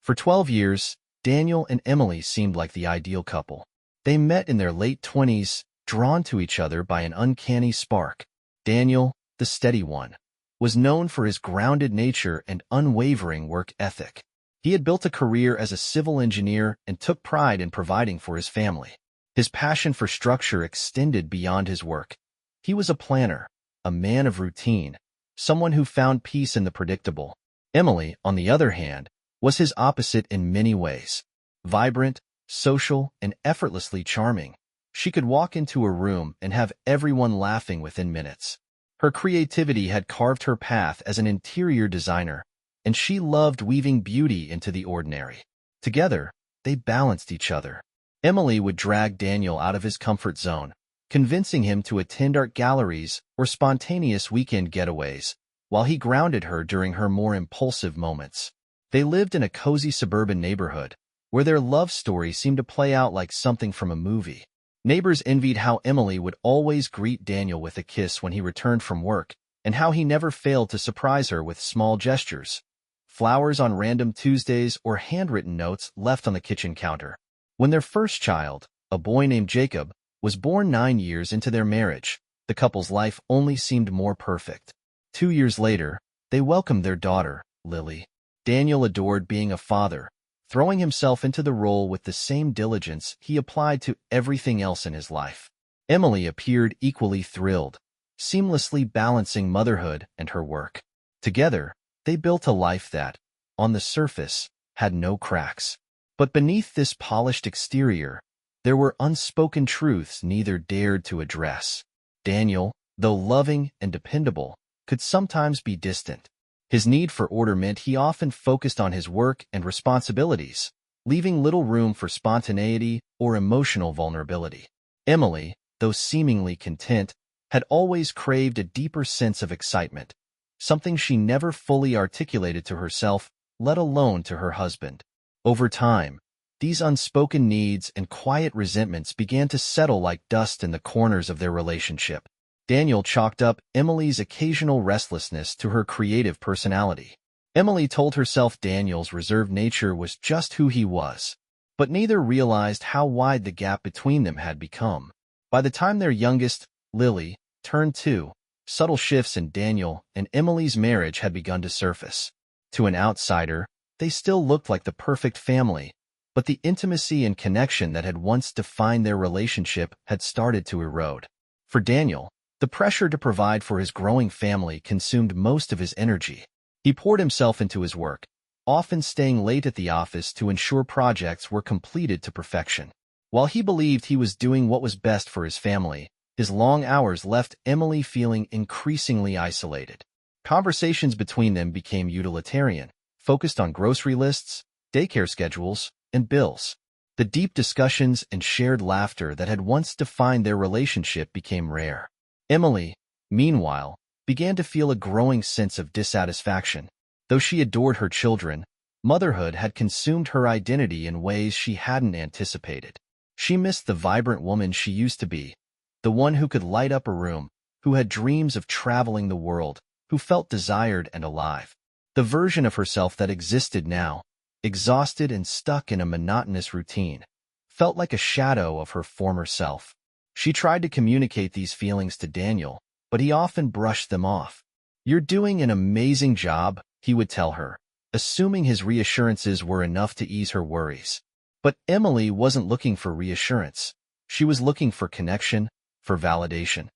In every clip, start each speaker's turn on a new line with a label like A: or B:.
A: For 12 years, Daniel and Emily seemed like the ideal couple. They met in their late 20s, drawn to each other by an uncanny spark. Daniel, the steady one, was known for his grounded nature and unwavering work ethic. He had built a career as a civil engineer and took pride in providing for his family. His passion for structure extended beyond his work. He was a planner, a man of routine, someone who found peace in the predictable. Emily, on the other hand, was his opposite in many ways. Vibrant, social, and effortlessly charming, she could walk into a room and have everyone laughing within minutes. Her creativity had carved her path as an interior designer, and she loved weaving beauty into the ordinary. Together, they balanced each other. Emily would drag Daniel out of his comfort zone, convincing him to attend art galleries or spontaneous weekend getaways, while he grounded her during her more impulsive moments. They lived in a cozy suburban neighborhood, where their love story seemed to play out like something from a movie. Neighbors envied how Emily would always greet Daniel with a kiss when he returned from work, and how he never failed to surprise her with small gestures, flowers on random Tuesdays or handwritten notes left on the kitchen counter. When their first child, a boy named Jacob, was born 9 years into their marriage, the couple's life only seemed more perfect. 2 years later, they welcomed their daughter, Lily. Daniel adored being a father, throwing himself into the role with the same diligence he applied to everything else in his life. Emily appeared equally thrilled, seamlessly balancing motherhood and her work. Together, they built a life that, on the surface, had no cracks. But beneath this polished exterior, there were unspoken truths neither dared to address. Daniel, though loving and dependable, could sometimes be distant. His need for order meant he often focused on his work and responsibilities, leaving little room for spontaneity or emotional vulnerability. Emily, though seemingly content, had always craved a deeper sense of excitement, something she never fully articulated to herself, let alone to her husband. Over time, these unspoken needs and quiet resentments began to settle like dust in the corners of their relationship. Daniel chalked up Emily's occasional restlessness to her creative personality. Emily told herself Daniel's reserved nature was just who he was, but neither realized how wide the gap between them had become. By the time their youngest, Lily, turned 2, subtle shifts in Daniel and Emily's marriage had begun to surface. To an outsider, they still looked like the perfect family, but the intimacy and connection that had once defined their relationship had started to erode. For Daniel, the pressure to provide for his growing family consumed most of his energy. He poured himself into his work, often staying late at the office to ensure projects were completed to perfection. While he believed he was doing what was best for his family, his long hours left Emily feeling increasingly isolated. Conversations between them became utilitarian, focused on grocery lists, daycare schedules, and bills. The deep discussions and shared laughter that had once defined their relationship became rare. Emily, meanwhile, began to feel a growing sense of dissatisfaction. Though she adored her children, motherhood had consumed her identity in ways she hadn't anticipated. She missed the vibrant woman she used to be, the one who could light up a room, who had dreams of traveling the world, who felt desired and alive. The version of herself that existed now, exhausted and stuck in a monotonous routine, felt like a shadow of her former self. She tried to communicate these feelings to Daniel, but he often brushed them off. "You're doing an amazing job," he would tell her, assuming his reassurances were enough to ease her worries. But Emily wasn't looking for reassurance. She was looking for connection, for validation,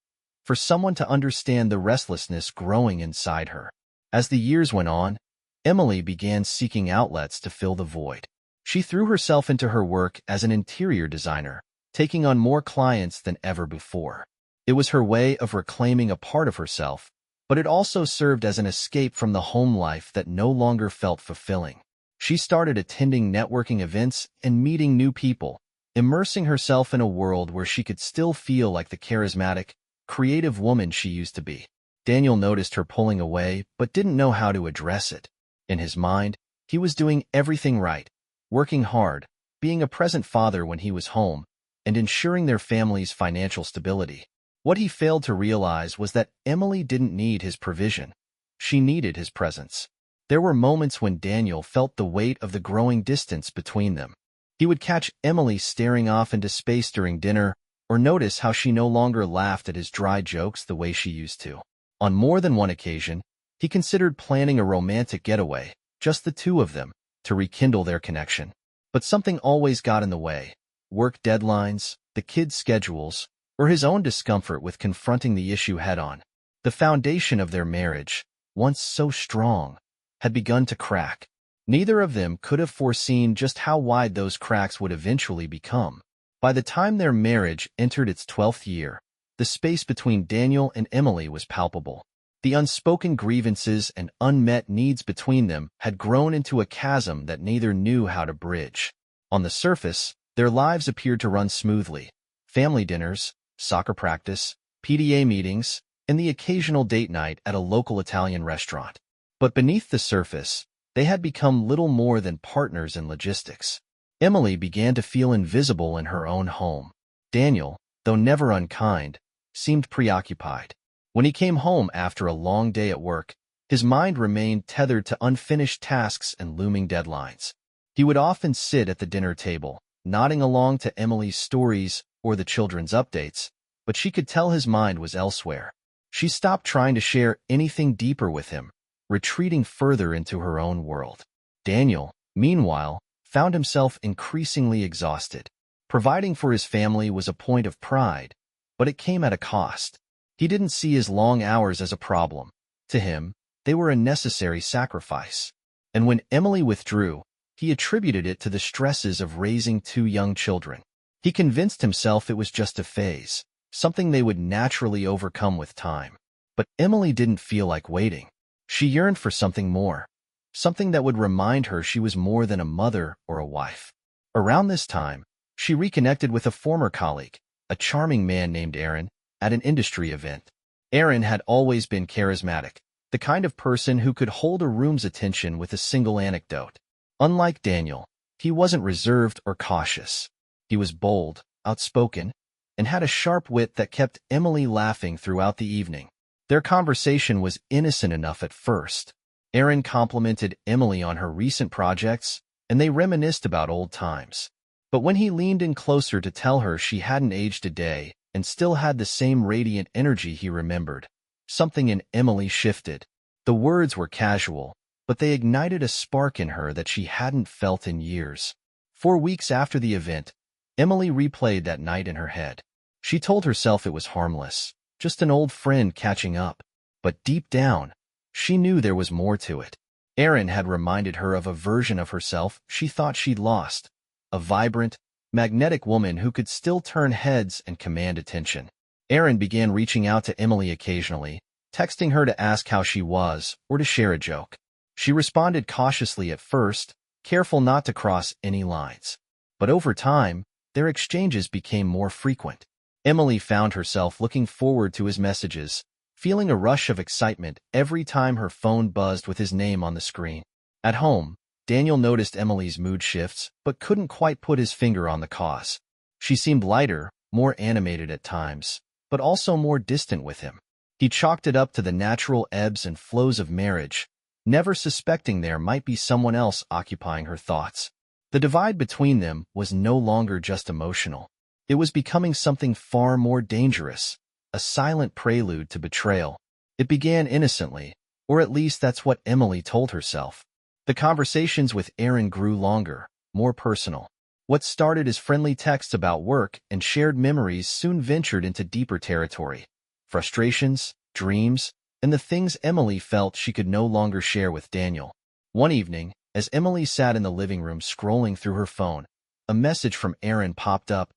A: for someone to understand the restlessness growing inside her. As the years went on, Emily began seeking outlets to fill the void. She threw herself into her work as an interior designer, taking on more clients than ever before. It was her way of reclaiming a part of herself, but it also served as an escape from the home life that no longer felt fulfilling. She started attending networking events and meeting new people, immersing herself in a world where she could still feel like the charismatic, creative woman she used to be. Daniel noticed her pulling away, but didn't know how to address it. In his mind, he was doing everything right, working hard, being a present father when he was home, and ensuring their family's financial stability. What he failed to realize was that Emily didn't need his provision. She needed his presence. There were moments when Daniel felt the weight of the growing distance between them. He would catch Emily staring off into space during dinner, or notice how she no longer laughed at his dry jokes the way she used to. On more than one occasion, he considered planning a romantic getaway, just the two of them, to rekindle their connection. But something always got in the way: work deadlines, the kids' schedules, or his own discomfort with confronting the issue head-on. The foundation of their marriage, once so strong, had begun to crack. Neither of them could have foreseen just how wide those cracks would eventually become. By the time their marriage entered its 12th year, the space between Daniel and Emily was palpable. The unspoken grievances and unmet needs between them had grown into a chasm that neither knew how to bridge. On the surface, their lives appeared to run smoothly: family dinners, soccer practice, PTA meetings, and the occasional date night at a local Italian restaurant. But beneath the surface, they had become little more than partners in logistics. Emily began to feel invisible in her own home. Daniel, though never unkind, seemed preoccupied. When he came home after a long day at work, his mind remained tethered to unfinished tasks and looming deadlines. He would often sit at the dinner table, nodding along to Emily's stories or the children's updates, but she could tell his mind was elsewhere. She stopped trying to share anything deeper with him, retreating further into her own world. Daniel, meanwhile, found himself increasingly exhausted. Providing for his family was a point of pride, but it came at a cost. He didn't see his long hours as a problem. To him, they were a necessary sacrifice. And when Emily withdrew, he attributed it to the stresses of raising two young children. He convinced himself it was just a phase, something they would naturally overcome with time. But Emily didn't feel like waiting. She yearned for something more, something that would remind her she was more than a mother or a wife. Around this time, she reconnected with a former colleague, a charming man named Aaron, at an industry event. Aaron had always been charismatic, the kind of person who could hold a room's attention with a single anecdote. Unlike Daniel, he wasn't reserved or cautious. He was bold, outspoken, and had a sharp wit that kept Emily laughing throughout the evening. Their conversation was innocent enough at first. Aaron complimented Emily on her recent projects, and they reminisced about old times. But when he leaned in closer to tell her she hadn't aged a day and still had the same radiant energy he remembered, something in Emily shifted. The words were casual, but they ignited a spark in her that she hadn't felt in years. 4 weeks after the event, Emily replayed that night in her head. She told herself it was harmless, just an old friend catching up. But deep down, she knew there was more to it. Aaron had reminded her of a version of herself she thought she'd lost, a vibrant, magnetic woman who could still turn heads and command attention. Aaron began reaching out to Emily occasionally, texting her to ask how she was or to share a joke. She responded cautiously at first, careful not to cross any lines. But over time, their exchanges became more frequent. Emily found herself looking forward to his messages, feeling a rush of excitement every time her phone buzzed with his name on the screen. At home, Daniel noticed Emily's mood shifts, but couldn't quite put his finger on the cause. She seemed lighter, more animated at times, but also more distant with him. He chalked it up to the natural ebbs and flows of marriage, never suspecting there might be someone else occupying her thoughts. The divide between them was no longer just emotional. It was becoming something far more dangerous, a silent prelude to betrayal. It began innocently, or at least that's what Emily told herself. The conversations with Aaron grew longer, more personal. What started as friendly texts about work and shared memories soon ventured into deeper territory: frustrations, dreams, and the things Emily felt she could no longer share with Daniel. One evening, as Emily sat in the living room scrolling through her phone, a message from Aaron popped up.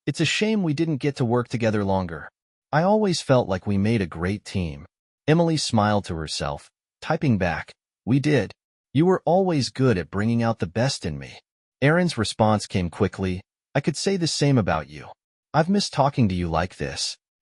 A: "It's a shame we didn't get to work together longer. I always felt like we made a great team." Emily smiled to herself, typing back, "We did. You were always good at bringing out the best in me." Aaron's response came quickly, "I could say the same about you. I've missed talking to you like this."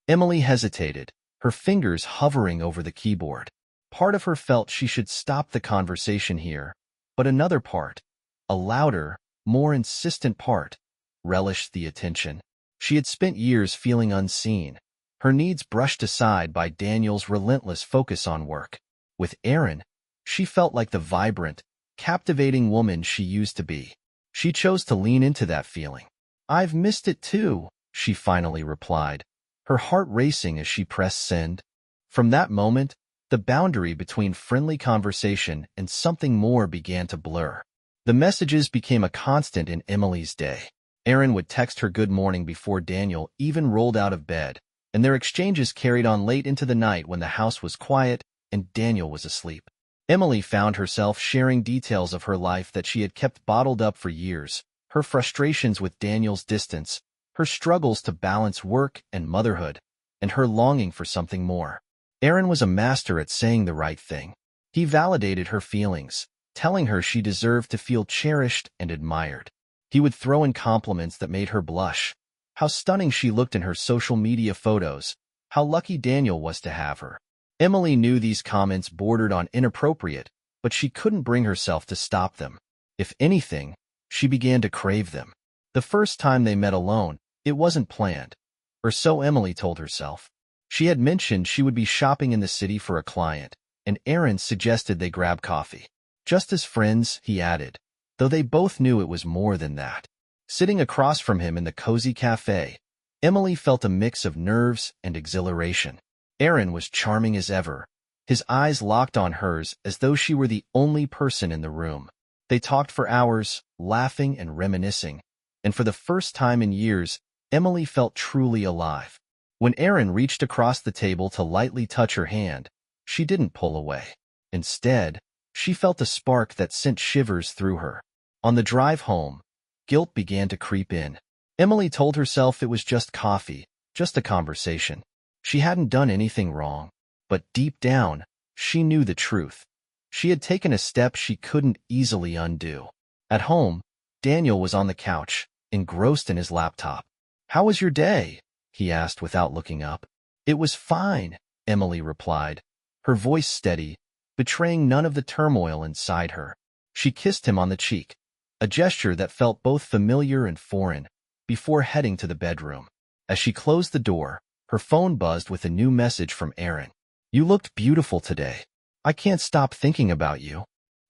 A: Emily hesitated, her fingers hovering over the keyboard. Part of her felt she should stop the conversation here, but another part, a louder, more insistent part, relished the attention. She had spent years feeling unseen, her needs brushed aside by Daniel's relentless focus on work. With Aaron, She felt like the vibrant, captivating woman she used to be. She chose to lean into that feeling. "I've missed it too," she finally replied, her heart racing as she pressed send. From that moment, the boundary between friendly conversation and something more began to blur. The messages became a constant in Emily's day. Erin would text her good morning before Daniel even rolled out of bed, and their exchanges carried on late into the night when the house was quiet and Daniel was asleep. Emily found herself sharing details of her life that she had kept bottled up for years, her frustrations with Daniel's distance, her struggles to balance work and motherhood, and her longing for something more. Erin was a master at saying the right thing. He validated her feelings, telling her she deserved to feel cherished and admired. He would throw in compliments that made her blush. How stunning she looked in her social media photos, how lucky Daniel was to have her. Emily knew these comments bordered on inappropriate, but she couldn't bring herself to stop them. If anything, she began to crave them. The first time they met alone, it wasn't planned, or so Emily told herself. She had mentioned she would be shopping in the city for a client, and Erin suggested they grab coffee. "Just as friends," he added, though they both knew it was more than that. Sitting across from him in the cozy cafe, Emily felt a mix of nerves and exhilaration. Erin was charming as ever, his eyes locked on hers as though she were the only person in the room. They talked for hours, laughing and reminiscing, and for the first time in years, Emily felt truly alive. When Erin reached across the table to lightly touch her hand, she didn't pull away. Instead, she felt a spark that sent shivers through her. On the drive home, guilt began to creep in. Emily told herself it was just coffee, just a conversation. She hadn't done anything wrong, but deep down, she knew the truth. She had taken a step she couldn't easily undo. At home, Daniel was on the couch, engrossed in his laptop. "How was your day?" he asked without looking up. "It was fine," Emily replied, her voice steady, betraying none of the turmoil inside her. She kissed him on the cheek, a gesture that felt both familiar and foreign, before heading to the bedroom. As she closed the door, her phone buzzed with a new message from Erin. "You looked beautiful today. I can't stop thinking about you."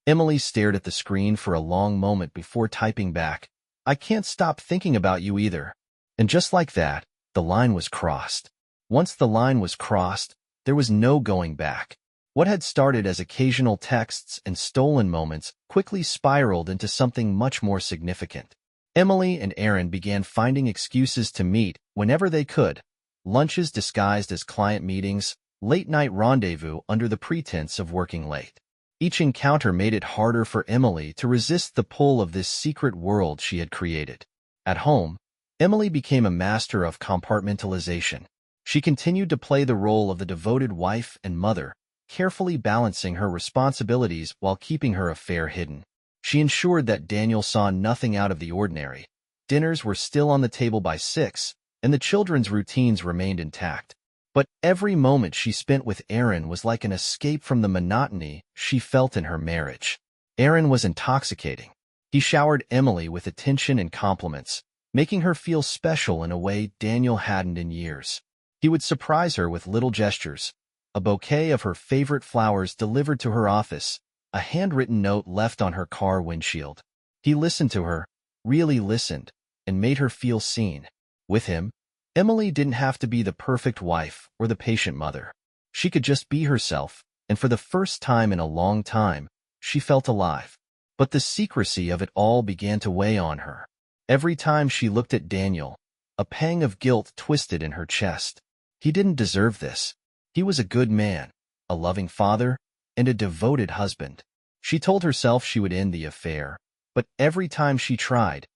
A: Emily stared at the screen for a long moment before typing back, "I can't stop thinking about you either." And just like that, the line was crossed. Once the line was crossed, there was no going back. What had started as occasional texts and stolen moments quickly spiraled into something much more significant. Emily and Erin began finding excuses to meet whenever they could, lunches disguised as client meetings, late-night rendezvous under the pretense of working late. Each encounter made it harder for Emily to resist the pull of this secret world she had created. At home, Emily became a master of compartmentalization. She continued to play the role of the devoted wife and mother, carefully balancing her responsibilities while keeping her affair hidden. She ensured that Daniel saw nothing out of the ordinary. Dinners were still on the table by 6, and the children's routines remained intact. But every moment she spent with Erin was like an escape from the monotony she felt in her marriage. Erin was intoxicating. He showered Emily with attention and compliments, making her feel special in a way Daniel hadn't in years. He would surprise her with little gestures, a bouquet of her favorite flowers delivered to her office, a handwritten note left on her car windshield. He listened to her, really listened, and made her feel seen. With him, Emily didn't have to be the perfect wife or the patient mother. She could just be herself, and for the first time in a long time, she felt alive. But the secrecy of it all began to weigh on her. Every time she looked at Daniel, a pang of guilt twisted in her chest. He didn't deserve this. He was a good man, a loving father, and a devoted husband. She told herself she would end the affair, but every time she tried,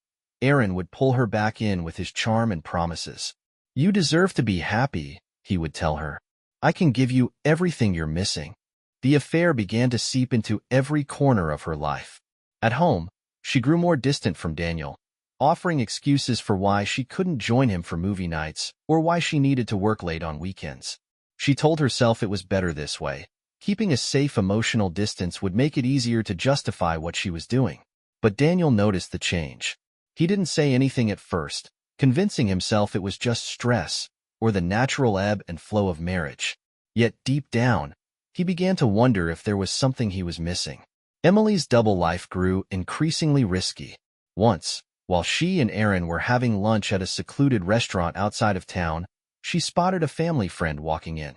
A: Erin would pull her back in with his charm and promises. "You deserve to be happy," he would tell her. "I can give you everything you're missing." The affair began to seep into every corner of her life. At home, she grew more distant from Daniel, offering excuses for why she couldn't join him for movie nights or why she needed to work late on weekends. She told herself it was better this way. Keeping a safe emotional distance would make it easier to justify what she was doing. But Daniel noticed the change. He didn't say anything at first, convincing himself it was just stress or the natural ebb and flow of marriage. Yet deep down, he began to wonder if there was something he was missing. Emily's double life grew increasingly risky. Once, while she and Aaron were having lunch at a secluded restaurant outside of town, she spotted a family friend walking in.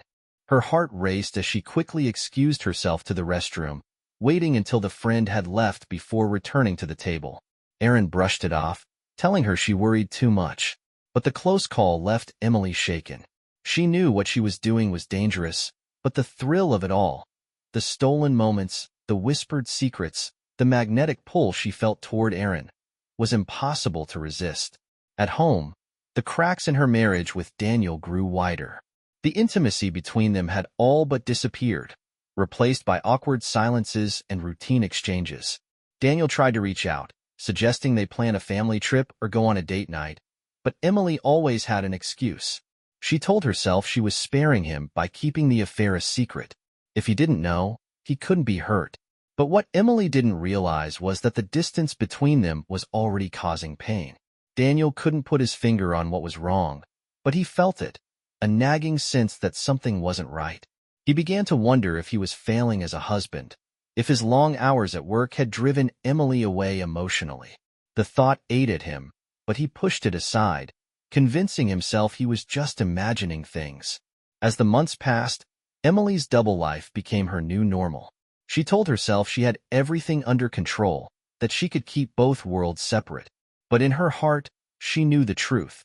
A: Her heart raced as she quickly excused herself to the restroom, waiting until the friend had left before returning to the table. Aaron brushed it off, telling her she worried too much. But the close call left Emily shaken. She knew what she was doing was dangerous, but the thrill of it all, the stolen moments, the whispered secrets, the magnetic pull she felt toward Aaron, was impossible to resist. At home, the cracks in her marriage with Daniel grew wider. The intimacy between them had all but disappeared, replaced by awkward silences and routine exchanges. Daniel tried to reach out, suggesting they plan a family trip or go on a date night, but Emily always had an excuse. She told herself she was sparing him by keeping the affair a secret. If he didn't know, he couldn't be hurt. But what Emily didn't realize was that the distance between them was already causing pain. Daniel couldn't put his finger on what was wrong, but he felt it, a nagging sense that something wasn't right. He began to wonder if he was failing as a husband, if his long hours at work had driven Emily away emotionally. The thought ate at him, but he pushed it aside, convincing himself he was just imagining things. As the months passed, Emily's double life became her new normal. She told herself she had everything under control, that she could keep both worlds separate. But in her heart, she knew the truth.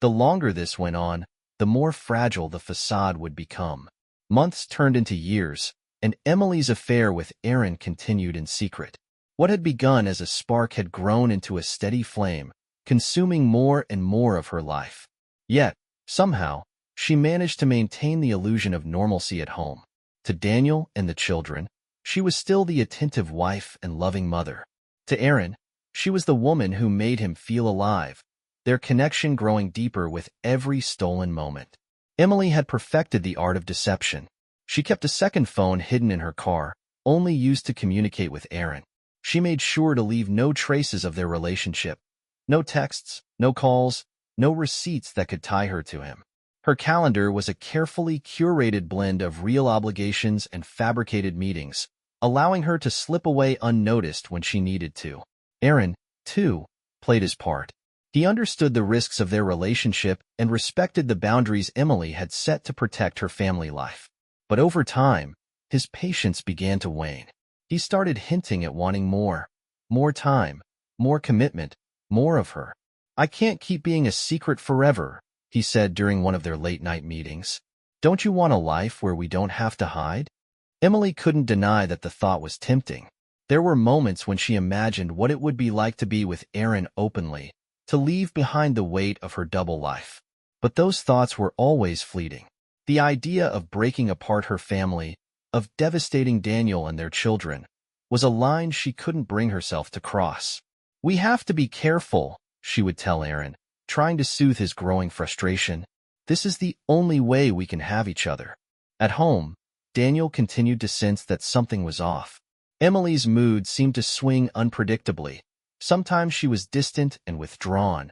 A: The longer this went on, the more fragile the facade would become. Months turned into years, and Emily's affair with Aaron continued in secret. What had begun as a spark had grown into a steady flame, consuming more and more of her life. Yet, somehow, she managed to maintain the illusion of normalcy at home. To Daniel and the children, she was still the attentive wife and loving mother. To Aaron, she was the woman who made him feel alive, their connection growing deeper with every stolen moment. Emily had perfected the art of deception. She kept a second phone hidden in her car, only used to communicate with Aaron. She made sure to leave no traces of their relationship. No texts, no calls, no receipts that could tie her to him. Her calendar was a carefully curated blend of real obligations and fabricated meetings, allowing her to slip away unnoticed when she needed to. Aaron, too, played his part. He understood the risks of their relationship and respected the boundaries Emily had set to protect her family life. But over time, his patience began to wane. He started hinting at wanting more time, more commitment, more of her. "I can't keep being a secret forever," he said during one of their late-night meetings. "Don't you want a life where we don't have to hide?" Emily couldn't deny that the thought was tempting. There were moments when she imagined what it would be like to be with Aaron openly, to leave behind the weight of her double life. But those thoughts were always fleeting. The idea of breaking apart her family, of devastating Daniel and their children, was a line she couldn't bring herself to cross. "We have to be careful," she would tell Aaron, trying to soothe his growing frustration. "This is the only way we can have each other." At home, Daniel continued to sense that something was off. Emily's mood seemed to swing unpredictably. Sometimes she was distant and withdrawn,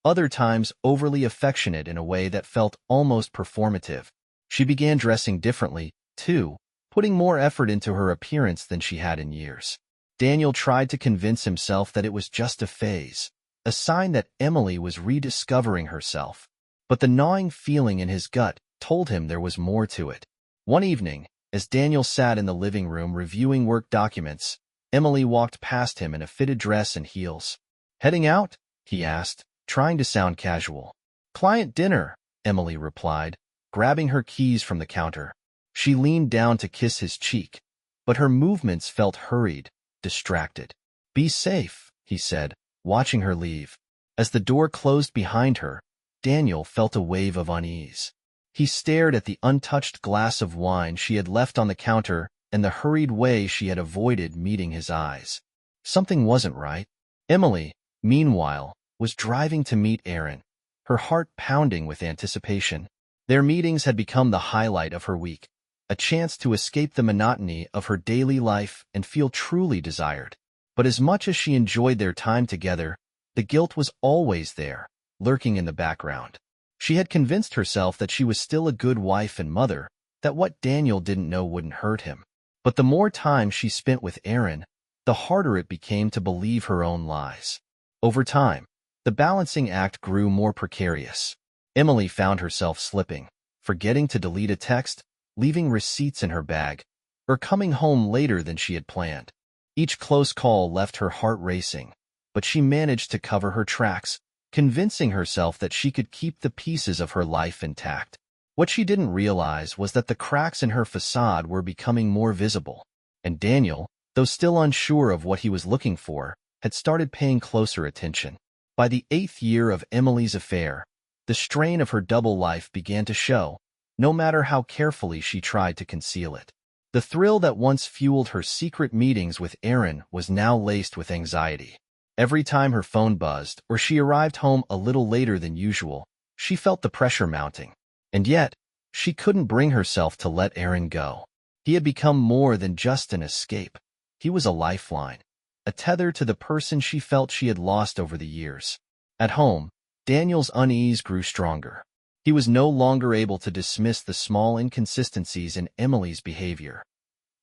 A: other times overly affectionate in a way that felt almost performative. She began dressing differently, too, putting more effort into her appearance than she had in years. Daniel tried to convince himself that it was just a phase, a sign that Emily was rediscovering herself. But the gnawing feeling in his gut told him there was more to it. One evening, as Daniel sat in the living room reviewing work documents, Emily walked past him in a fitted dress and heels. "Heading out?" he asked, trying to sound casual. "Client dinner," Emily replied, grabbing her keys from the counter. She leaned down to kiss his cheek, but her movements felt hurried, distracted. "Be safe," he said, watching her leave. As the door closed behind her, Daniel felt a wave of unease. He stared at the untouched glass of wine she had left on the counter and the hurried way she had avoided meeting his eyes. Something wasn't right. Emily, meanwhile, was driving to meet Aaron, her heart pounding with anticipation. Their meetings had become the highlight of her week, a chance to escape the monotony of her daily life and feel truly desired. But as much as she enjoyed their time together, the guilt was always there, lurking in the background. She had convinced herself that she was still a good wife and mother, that what Daniel didn't know wouldn't hurt him. But the more time she spent with Aaron, the harder it became to believe her own lies. Over time, the balancing act grew more precarious. Emily found herself slipping, forgetting to delete a text, leaving receipts in her bag, or coming home later than she had planned. Each close call left her heart racing, but she managed to cover her tracks, convincing herself that she could keep the pieces of her life intact. What she didn't realize was that the cracks in her facade were becoming more visible, and Daniel, though still unsure of what he was looking for, had started paying closer attention. By the 8th year of Emily's affair, the strain of her double life began to show, no matter how carefully she tried to conceal it. The thrill that once fueled her secret meetings with Aaron was now laced with anxiety. Every time her phone buzzed or she arrived home a little later than usual, she felt the pressure mounting. And yet, she couldn't bring herself to let Aaron go. He had become more than just an escape. He was a lifeline, a tether to the person she felt she had lost over the years. At home, Daniel's unease grew stronger. He was no longer able to dismiss the small inconsistencies in Emily's behavior.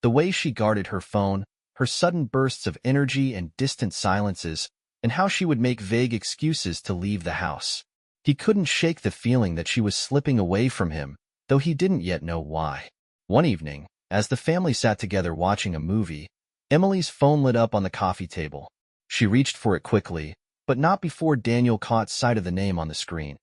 A: The way she guarded her phone, her sudden bursts of energy and distant silences, and how she would make vague excuses to leave the house. He couldn't shake the feeling that she was slipping away from him, though he didn't yet know why. One evening, as the family sat together watching a movie, Emily's phone lit up on the coffee table. She reached for it quickly, but not before Daniel caught sight of the name on the screen.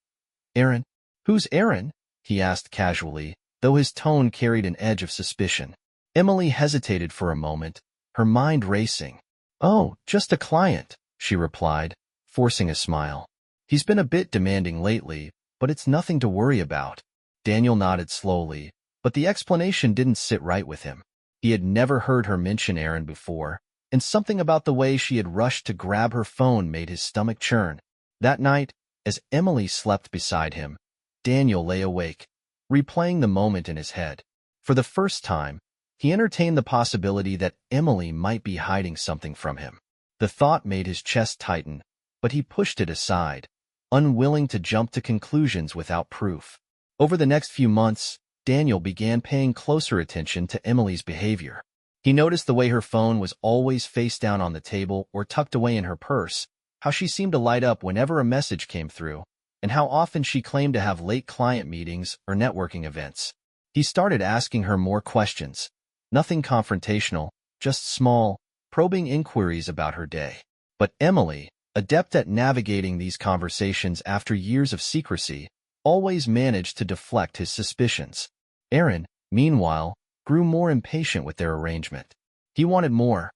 A: "Aaron? Who's Aaron?" he asked casually, though his tone carried an edge of suspicion. Emily hesitated for a moment, her mind racing. "Oh, just a client," she replied, forcing a smile. "He's been a bit demanding lately, but it's nothing to worry about." Daniel nodded slowly, but the explanation didn't sit right with him. He had never heard her mention Aaron before, and something about the way she had rushed to grab her phone made his stomach churn. That night, as Emily slept beside him, Daniel lay awake, replaying the moment in his head. For the first time, he entertained the possibility that Emily might be hiding something from him. The thought made his chest tighten, but he pushed it aside, unwilling to jump to conclusions without proof. Over the next few months, Daniel began paying closer attention to Emily's behavior. He noticed the way her phone was always face down on the table or tucked away in her purse, how she seemed to light up whenever a message came through, and how often she claimed to have late client meetings or networking events. He started asking her more questions, nothing confrontational, just small, probing inquiries about her day. But Emily, adept at navigating these conversations after years of secrecy, always managed to deflect his suspicions. Aaron, meanwhile, grew more impatient with their arrangement. He wanted more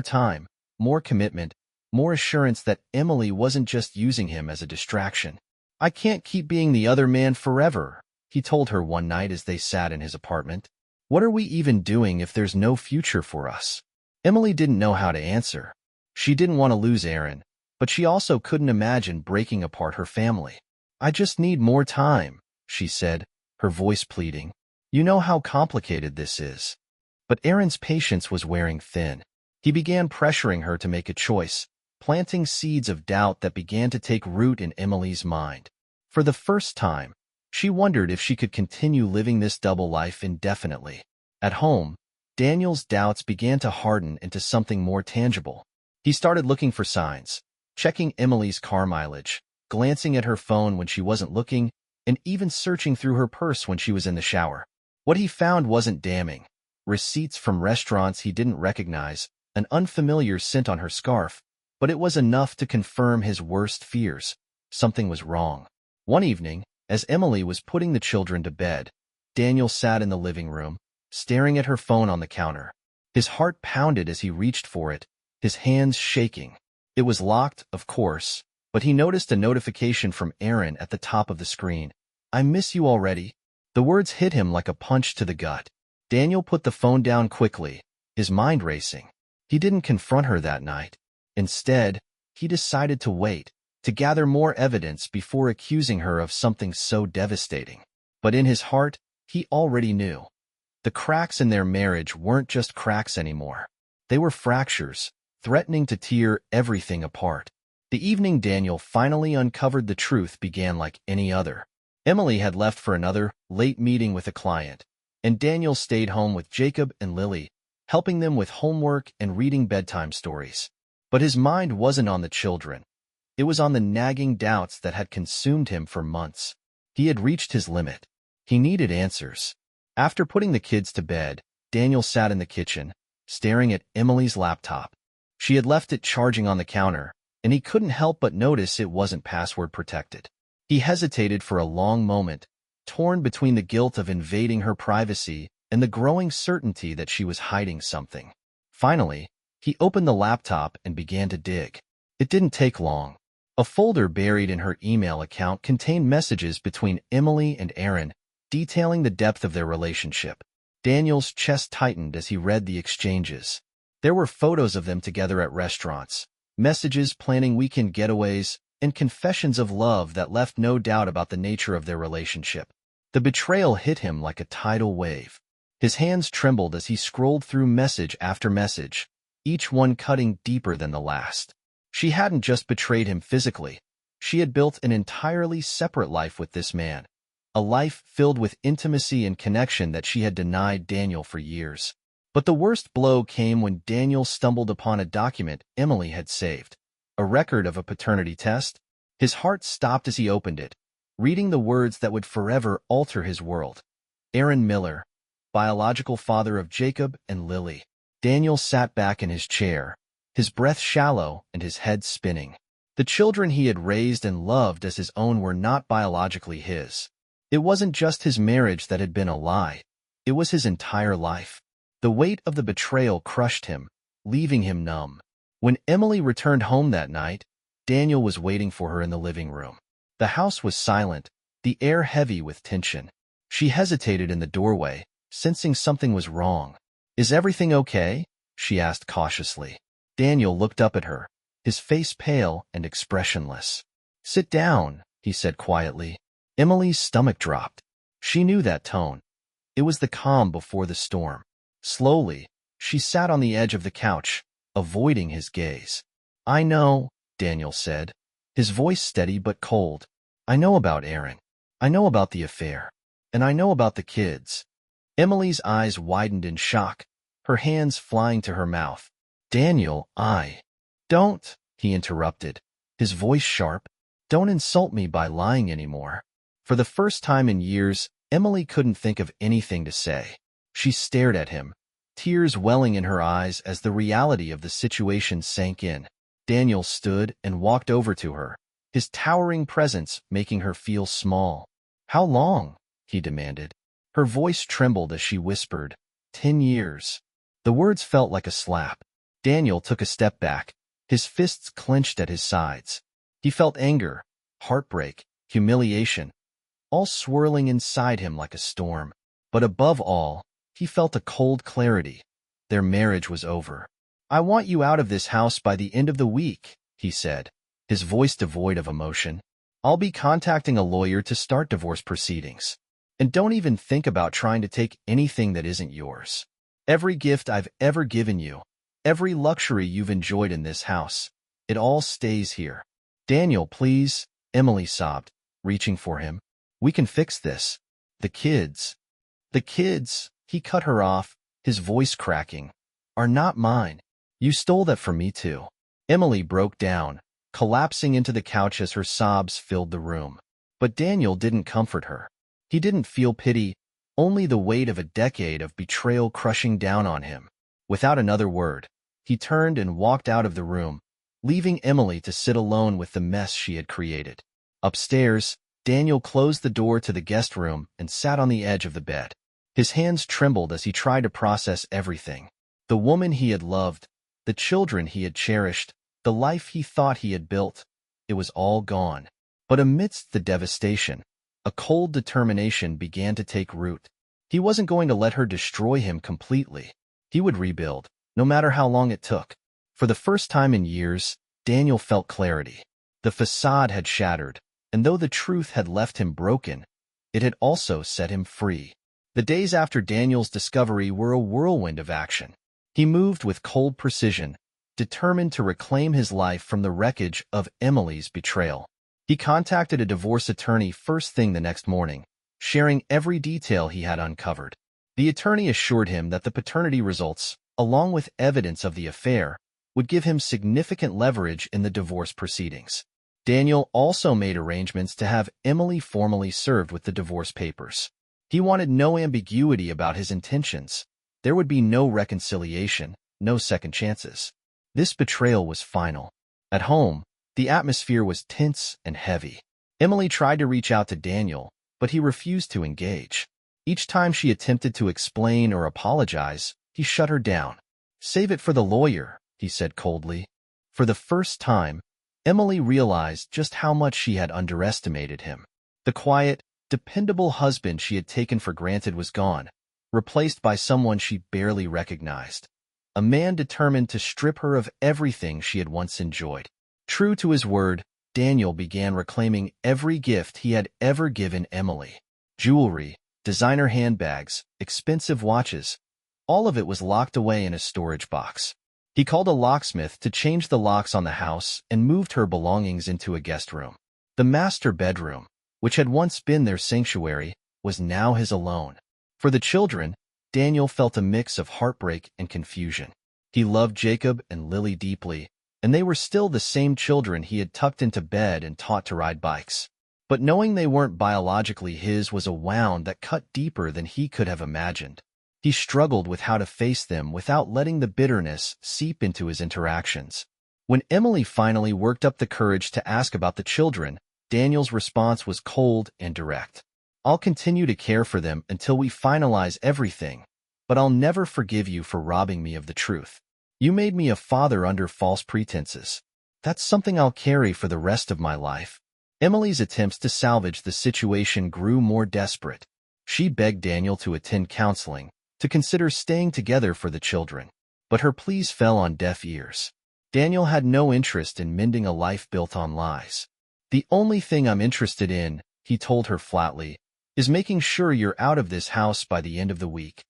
A: time, more commitment, more assurance that Emily wasn't just using him as a distraction. "I can't keep being the other man forever," he told her one night as they sat in his apartment. "What are we even doing if there's no future for us?" Emily didn't know how to answer. She didn't want to lose Aaron, but she also couldn't imagine breaking apart her family. "I just need more time," she said, her voice pleading. "You know how complicated this is." But Aaron's patience was wearing thin. He began pressuring her to make a choice, planting seeds of doubt that began to take root in Emily's mind. For the first time, she wondered if she could continue living this double life indefinitely. At home, Daniel's doubts began to harden into something more tangible. He started looking for signs, checking Emily's car mileage, glancing at her phone when she wasn't looking, and even searching through her purse when she was in the shower. What he found wasn't damning. Receipts from restaurants he didn't recognize, an unfamiliar scent on her scarf, but it was enough to confirm his worst fears. Something was wrong. One evening, as Emily was putting the children to bed, Daniel sat in the living room, staring at her phone on the counter. His heart pounded as he reached for it, his hands shaking. It was locked, of course, but he noticed a notification from Aaron at the top of the screen. "I miss you already." The words hit him like a punch to the gut. Daniel put the phone down quickly, his mind racing. He didn't confront her that night. Instead, he decided to wait, to gather more evidence before accusing her of something so devastating. But in his heart, he already knew. The cracks in their marriage weren't just cracks anymore. They were fractures, threatening to tear everything apart. The evening Daniel finally uncovered the truth began like any other. Emily had left for another late meeting with a client, and Daniel stayed home with Jacob and Lily, helping them with homework and reading bedtime stories. But his mind wasn't on the children. It was on the nagging doubts that had consumed him for months. He had reached his limit. He needed answers. After putting the kids to bed, Daniel sat in the kitchen, staring at Emily's laptop. She had left it charging on the counter, and he couldn't help but notice it wasn't password protected. He hesitated for a long moment, torn between the guilt of invading her privacy and the growing certainty that she was hiding something. Finally, he opened the laptop and began to dig. It didn't take long. A folder buried in her email account contained messages between Emily and Aaron, detailing the depth of their relationship. Daniel's chest tightened as he read the exchanges. There were photos of them together at restaurants, messages planning weekend getaways, and confessions of love that left no doubt about the nature of their relationship. The betrayal hit him like a tidal wave. His hands trembled as he scrolled through message after message, each one cutting deeper than the last. She hadn't just betrayed him physically. She had built an entirely separate life with this man, a life filled with intimacy and connection that she had denied Daniel for years. But the worst blow came when Daniel stumbled upon a document Emily had saved, a record of a paternity test. His heart stopped as he opened it, reading the words that would forever alter his world. Aaron Miller, biological father of Jacob and Lily. Daniel sat back in his chair, his breath shallow and his head spinning. The children he had raised and loved as his own were not biologically his. It wasn't just his marriage that had been a lie. It was his entire life. The weight of the betrayal crushed him, leaving him numb. When Emily returned home that night, Daniel was waiting for her in the living room. The house was silent, the air heavy with tension. She hesitated in the doorway, sensing something was wrong. "Is everything okay?" she asked cautiously. Daniel looked up at her, his face pale and expressionless. "Sit down," he said quietly. Emily's stomach dropped. She knew that tone. It was the calm before the storm. Slowly, she sat on the edge of the couch, avoiding his gaze. "I know," Daniel said, his voice steady but cold. "I know about Aaron. I know about the affair. And I know about the kids." Emily's eyes widened in shock, her hands flying to her mouth. "Daniel, Don't," he interrupted, his voice sharp. "Don't insult me by lying anymore." For the first time in years, Emily couldn't think of anything to say. She stared at him, tears welling in her eyes as the reality of the situation sank in. Daniel stood and walked over to her, his towering presence making her feel small. "How long?" he demanded. Her voice trembled as she whispered, 10 years. The words felt like a slap. Daniel took a step back, his fists clenched at his sides. He felt anger, heartbreak, humiliation, all swirling inside him like a storm. But above all, he felt a cold clarity. Their marriage was over. "I want you out of this house by the end of the week," he said, his voice devoid of emotion. "I'll be contacting a lawyer to start divorce proceedings. And don't even think about trying to take anything that isn't yours. Every gift I've ever given you, every luxury you've enjoyed in this house, it all stays here." "Daniel, please," Emily sobbed, reaching for him. "We can fix this. The kids." "The kids," he cut her off, his voice cracking, "are not mine. You stole that from me too." Emily broke down, collapsing into the couch as her sobs filled the room. But Daniel didn't comfort her. He didn't feel pity, only the weight of a decade of betrayal crushing down on him. Without another word, he turned and walked out of the room, leaving Emily to sit alone with the mess she had created. Upstairs, Daniel closed the door to the guest room and sat on the edge of the bed. His hands trembled as he tried to process everything. The woman he had loved, the children he had cherished, the life he thought he had built, it was all gone. But amidst the devastation, a cold determination began to take root. He wasn't going to let her destroy him completely. He would rebuild, no matter how long it took. For the first time in years, Daniel felt clarity. The facade had shattered, and though the truth had left him broken, it had also set him free. The days after Daniel's discovery were a whirlwind of action. He moved with cold precision, determined to reclaim his life from the wreckage of Emily's betrayal. He contacted a divorce attorney first thing the next morning, sharing every detail he had uncovered. The attorney assured him that the paternity results, along with evidence of the affair, would give him significant leverage in the divorce proceedings. Daniel also made arrangements to have Emily formally served with the divorce papers. He wanted no ambiguity about his intentions. There would be no reconciliation, no second chances. This betrayal was final. At home, the atmosphere was tense and heavy. Emily tried to reach out to Daniel, but he refused to engage. Each time she attempted to explain or apologize, he shut her down. "Save it for the lawyer," he said coldly. For the first time, Emily realized just how much she had underestimated him. The quiet, dependable husband she had taken for granted was gone, replaced by someone she barely recognized. A man determined to strip her of everything she had once enjoyed. True to his word, Daniel began reclaiming every gift he had ever given Emily. Jewelry, designer handbags, expensive watches, all of it was locked away in a storage box. He called a locksmith to change the locks on the house and moved her belongings into a guest room. The master bedroom, which had once been their sanctuary, was now his alone. For the children, Daniel felt a mix of heartbreak and confusion. He loved Jacob and Lily deeply, and they were still the same children he had tucked into bed and taught to ride bikes. But knowing they weren't biologically his was a wound that cut deeper than he could have imagined. He struggled with how to face them without letting the bitterness seep into his interactions. When Emily finally worked up the courage to ask about the children, Daniel's response was cold and direct. "I'll continue to care for them until we finalize everything, but I'll never forgive you for robbing me of the truth. You made me a father under false pretenses. That's something I'll carry for the rest of my life." Emily's attempts to salvage the situation grew more desperate. She begged Daniel to attend counseling, to consider staying together for the children. But her pleas fell on deaf ears. Daniel had no interest in mending a life built on lies. "The only thing I'm interested in," he told her flatly, "is making sure you're out of this house by the end of the week."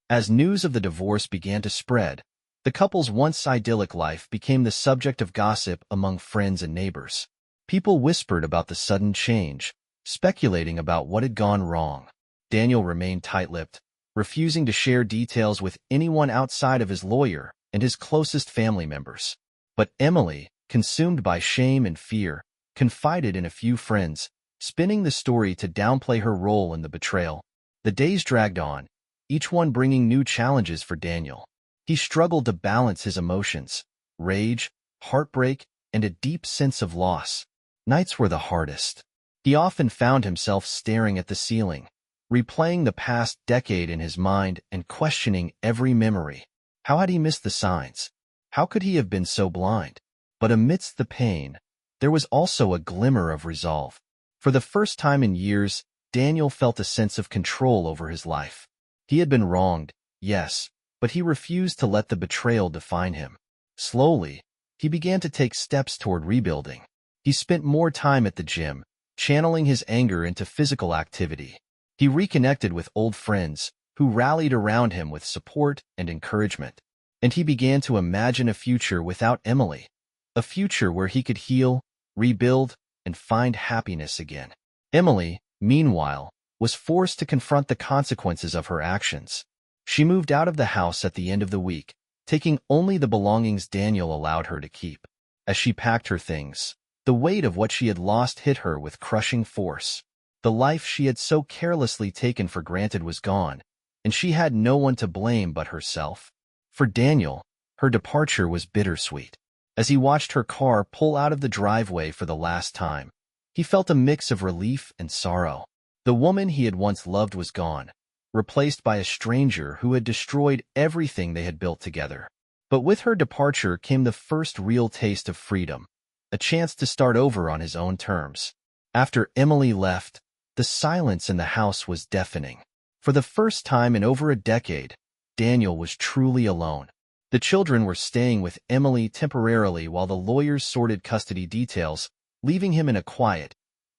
A: As news of the divorce began to spread, the couple's once idyllic life became the subject of gossip among friends and neighbors. People whispered about the sudden change, speculating about what had gone wrong. Daniel remained tight-lipped, refusing to share details with anyone outside of his lawyer and his closest family members. But Emily, consumed by shame and fear, confided in a few friends, spinning the story to downplay her role in the betrayal. The days dragged on, each one bringing new challenges for Daniel. He struggled to balance his emotions, rage, heartbreak, and a deep sense of loss. Nights were the hardest. He often found himself staring at the ceiling, replaying the past decade in his mind and questioning every memory. How had he missed the signs? How could he have been so blind? But amidst the pain, there was also a glimmer of resolve. For the first time in years, Daniel felt a sense of control over his life. He had been wronged, yes, but he refused to let the betrayal define him. Slowly, he began to take steps toward rebuilding. He spent more time at the gym, channeling his anger into physical activity. He reconnected with old friends, who rallied around him with support and encouragement. And he began to imagine a future without Emily, a future where he could heal, rebuild, and find happiness again. Emily, meanwhile, was forced to confront the consequences of her actions. She moved out of the house at the end of the week, taking only the belongings Daniel allowed her to keep. As she packed her things, the weight of what she had lost hit her with crushing force. The life she had so carelessly taken for granted was gone, and she had no one to blame but herself. For Daniel, her departure was bittersweet. As he watched her car pull out of the driveway for the last time, he felt a mix of relief and sorrow. The woman he had once loved was gone, replaced by a stranger who had destroyed everything they had built together. But with her departure came the first real taste of freedom, a chance to start over on his own terms. After Emily left, the silence in the house was deafening. For the first time in over a decade, Daniel was truly alone. The children were staying with Emily temporarily while the lawyers sorted custody details, leaving him in a quiet,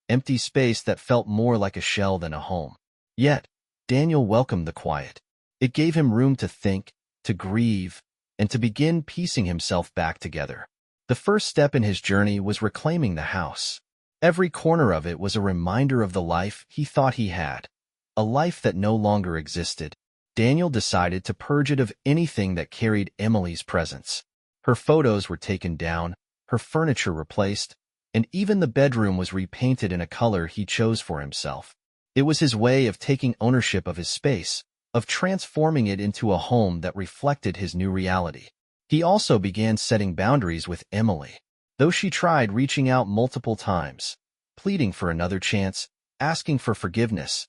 A: empty space that felt more like a shell than a home. Yet, Daniel welcomed the quiet. It gave him room to think, to grieve, and to begin piecing himself back together. The first step in his journey was reclaiming the house. Every corner of it was a reminder of the life he thought he had, a life that no longer existed. Daniel decided to purge it of anything that carried Emily's presence. Her photos were taken down, her furniture replaced, and even the bedroom was repainted in a color he chose for himself. It was his way of taking ownership of his space, of transforming it into a home that reflected his new reality. He also began setting boundaries with Emily. Though she tried reaching out multiple times, pleading for another chance, asking for forgiveness,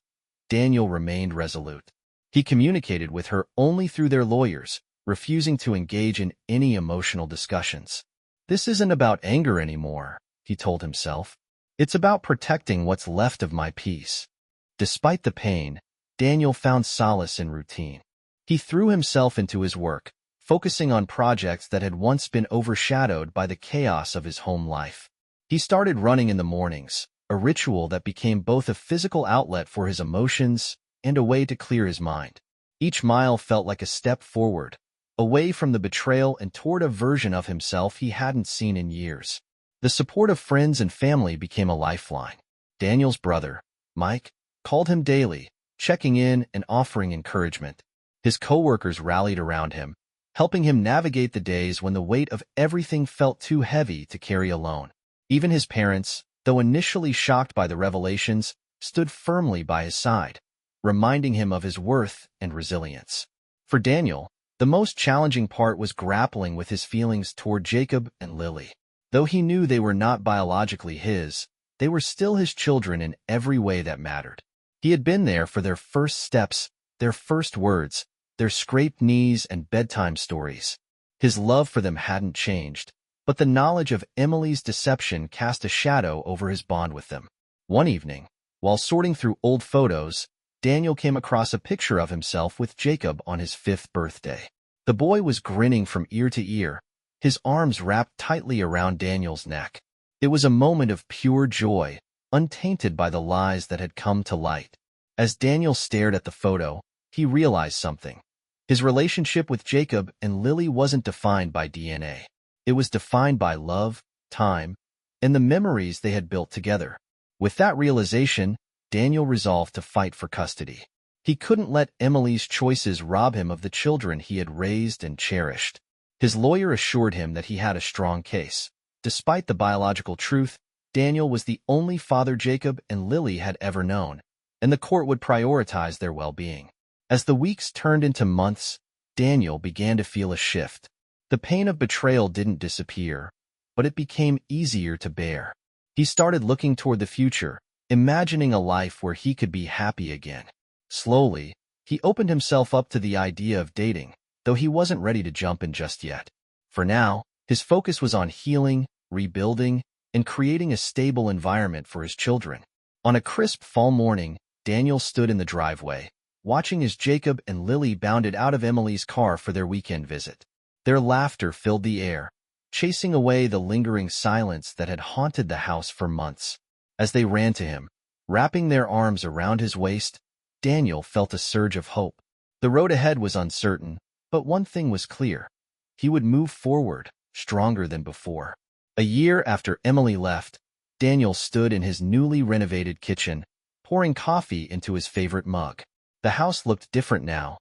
A: Daniel remained resolute. He communicated with her only through their lawyers, refusing to engage in any emotional discussions. "This isn't about anger anymore," he told himself. "It's about protecting what's left of my peace." Despite the pain, Daniel found solace in routine. He threw himself into his work, focusing on projects that had once been overshadowed by the chaos of his home life. He started running in the mornings, a ritual that became both a physical outlet for his emotions and a way to clear his mind. Each mile felt like a step forward, away from the betrayal and toward a version of himself he hadn't seen in years. The support of friends and family became a lifeline. Daniel's brother, Mike, called him daily, checking in and offering encouragement. His coworkers rallied around him, helping him navigate the days when the weight of everything felt too heavy to carry alone. Even his parents, though initially shocked by the revelations, stood firmly by his side, reminding him of his worth and resilience. For Daniel, the most challenging part was grappling with his feelings toward Jacob and Lily. Though he knew they were not biologically his, they were still his children in every way that mattered. He had been there for their first steps, their first words, their scraped knees and bedtime stories. His love for them hadn't changed, but the knowledge of Emily's deception cast a shadow over his bond with them. One evening, while sorting through old photos, Daniel came across a picture of himself with Jacob on his 5th birthday. The boy was grinning from ear to ear, his arms wrapped tightly around Daniel's neck. It was a moment of pure joy, untainted by the lies that had come to light. As Daniel stared at the photo, he realized something. His relationship with Jacob and Lily wasn't defined by DNA. It was defined by love, time, and the memories they had built together. With that realization, Daniel resolved to fight for custody. He couldn't let Emily's choices rob him of the children he had raised and cherished. His lawyer assured him that he had a strong case. Despite the biological truth, Daniel was the only father Jacob and Lily had ever known, and the court would prioritize their well-being. As the weeks turned into months, Daniel began to feel a shift. The pain of betrayal didn't disappear, but it became easier to bear. He started looking toward the future, imagining a life where he could be happy again. Slowly, he opened himself up to the idea of dating, though he wasn't ready to jump in just yet. For now, his focus was on healing, rebuilding, and creating a stable environment for his children. On a crisp fall morning, Daniel stood in the driveway, watching as Jacob and Lily bounded out of Emily's car for their weekend visit. Their laughter filled the air, chasing away the lingering silence that had haunted the house for months. As they ran to him, wrapping their arms around his waist, Daniel felt a surge of hope. The road ahead was uncertain, but one thing was clear. He would move forward, stronger than before. A year after Emily left, Daniel stood in his newly renovated kitchen, pouring coffee into his favorite mug. The house looked different now,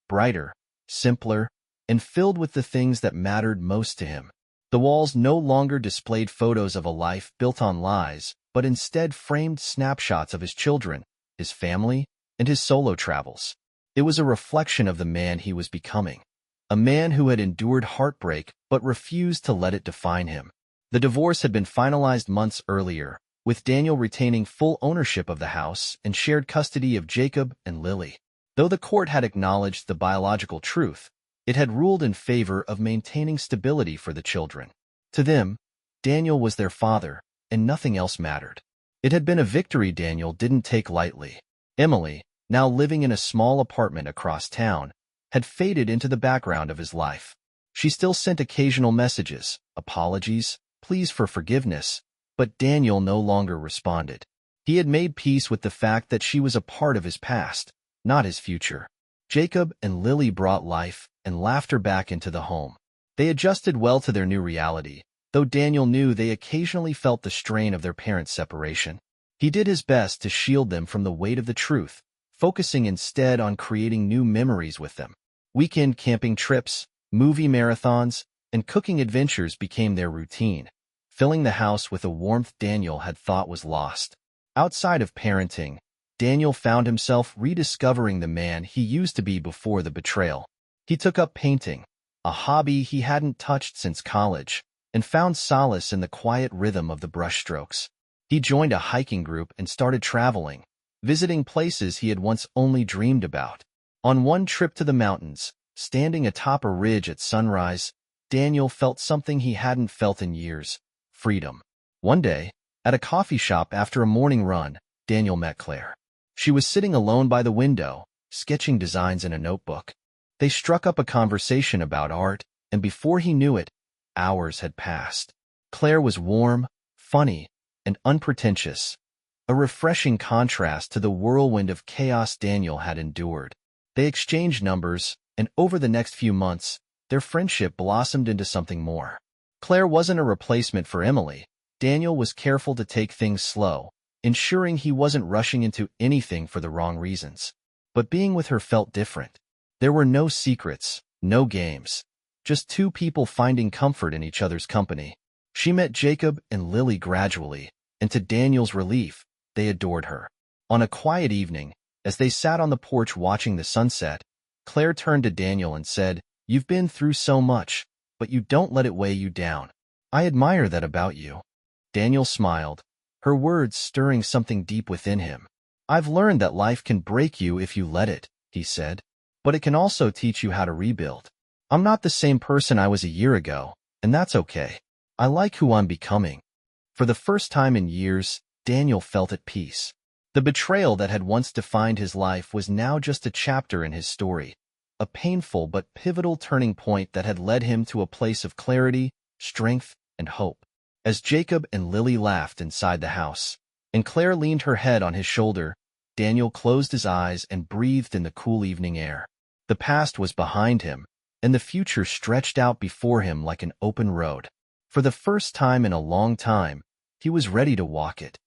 A: brighter, simpler, and filled with the things that mattered most to him. The walls no longer displayed photos of a life built on lies, but instead framed snapshots of his children, his family, and his solo travels. It was a reflection of the man he was becoming, a man who had endured heartbreak but refused to let it define him. The divorce had been finalized months earlier, with Daniel retaining full ownership of the house and shared custody of Jacob and Lily. Though the court had acknowledged the biological truth, it had ruled in favor of maintaining stability for the children. To them, Daniel was their father, and nothing else mattered. It had been a victory Daniel didn't take lightly. Emily, now living in a small apartment across town, had faded into the background of his life. She still sent occasional messages, apologies, pleas for forgiveness, but Daniel no longer responded. He had made peace with the fact that she was a part of his past, not his future. Jacob and Lily brought life and laughter back into the home. They adjusted well to their new reality, though Daniel knew they occasionally felt the strain of their parents' separation. He did his best to shield them from the weight of the truth, focusing instead on creating new memories with them. Weekend camping trips, movie marathons, and cooking adventures became their routine, filling the house with a warmth Daniel had thought was lost. Outside of parenting, Daniel found himself rediscovering the man he used to be before the betrayal. He took up painting, a hobby he hadn't touched since college, and found solace in the quiet rhythm of the brushstrokes. He joined a hiking group and started traveling, visiting places he had once only dreamed about. On one trip to the mountains, standing atop a ridge at sunrise, Daniel felt something he hadn't felt in years: freedom. One day, at a coffee shop after a morning run, Daniel met Claire. She was sitting alone by the window, sketching designs in a notebook. They struck up a conversation about art, and before he knew it, hours had passed. Claire was warm, funny, and unpretentious, a refreshing contrast to the whirlwind of chaos Daniel had endured. They exchanged numbers, and over the next few months, their friendship blossomed into something more. Claire wasn't a replacement for Emily. Daniel was careful to take things slow, ensuring he wasn't rushing into anything for the wrong reasons. But being with her felt different. There were no secrets, no games, just two people finding comfort in each other's company. She met Jacob and Lily gradually, and to Daniel's relief, they adored her. On a quiet evening, as they sat on the porch watching the sunset, Claire turned to Daniel and said, "You've been through so much, but you don't let it weigh you down. I admire that about you." Daniel smiled, her words stirring something deep within him. "I've learned that life can break you if you let it," he said, "but it can also teach you how to rebuild. I'm not the same person I was a year ago, and that's okay. I like who I'm becoming." For the first time in years, Daniel felt at peace. The betrayal that had once defined his life was now just a chapter in his story, a painful but pivotal turning point that had led him to a place of clarity, strength, and hope. As Jacob and Lily laughed inside the house, and Claire leaned her head on his shoulder, Daniel closed his eyes and breathed in the cool evening air. The past was behind him, and the future stretched out before him like an open road. For the first time in a long time, he was ready to walk it.